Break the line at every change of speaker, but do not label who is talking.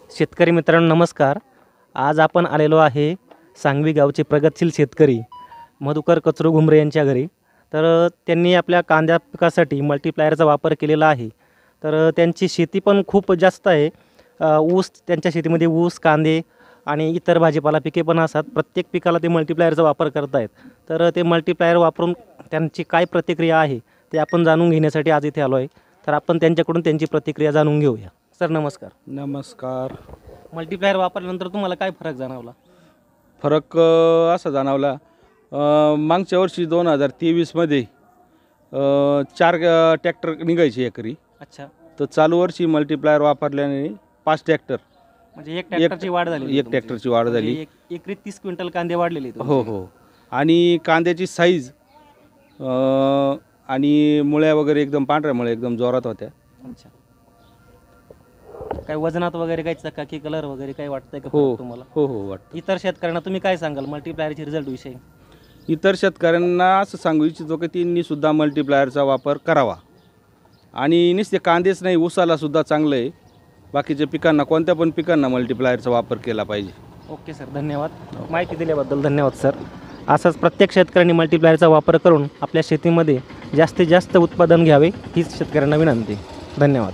शेतकरी मित्रांनो नमस्कार. आज आपण आलेलो आहे सांगवी गावचे प्रगतशील शेतकरी मधुकर कचरू घुमरे यांच्या घरी. तर त्यांनी आपल्या कांद्या पिकासाठी मल्टीप्लायरचा वापर केलेला आहे. तर त्यांची शेती पण खूप जास्त आहे. ऊस, त्यांच्या शेतीमध्ये ऊस, कांदे आणि इतर भाजीपाला पिके पण असतात. प्रत्येक पिकाला ते मल्टीप्लायरचा वापर करत आहेत. तर ते मल्टीप्लायर वापरून त्यांची काय प्रतिक्रिया आहे ते आपण जाणून घेण्यासाठी आज इथे आलो आहे. तर आपण त्यांच्याकडून त्यांची प्रतिक्रिया जाणून घेऊया. सर नमस्कार.
नमस्कार.
मल्टीप्लायर वापरल्यानंतर तुम्हाला काय फरक जाणवला?
फरक असा जाणवला, मागच्या वर्षी 2023मध्ये 4 ट्रॅक्टर निघायचे एकरी.
अच्छा.
तर चालू वर्षी मल्टीप्लायर वापरल्याने 5 ट्रॅक्टर,
म्हणजे एक ट्रॅक्टरची वाढ झाली.
एक ट्रॅक्टरची वाढ झाली.
एकरी 30 क्विंटल कांदे वाढलेले.
हो हो. आणि कांद्याची साईज आणि मुळ्या वगैरे एकदम पांढऱ्या मुळ्या एकदम जोरात होत्या.
अच्छा. काय वजनात वगैरे काही चकाकी, कलर वगैरे काही वाटतंय का
हो
तुम्हाला?
हो हो वाटतं.
इतर शेतकऱ्यांना तुम्ही काय सांगाल मल्टीप्लायरचे रिझल्ट विषयी?
इतर शेतकऱ्यांना असं सांगू इच्छितो की त्यांनी सुद्धा मल्टीप्लायरचा वापर करावा. आणि नुसते कांदेच नाही, ऊसाला सुद्धा चांगलं आहे. बाकीच्या पिकांना, कोणत्या पण पिकांना मल्टीप्लायरचा वापर केला पाहिजे.
ओके सर, धन्यवाद. माहिती दिल्याबद्दल धन्यवाद सर. असंच प्रत्येक शेतकऱ्यांनी मल्टीप्लायरचा वापर करून आपल्या शेतीमध्ये जास्तीत जास्त उत्पादन घ्यावे हीच शेतकऱ्यांना विनंती. धन्यवाद.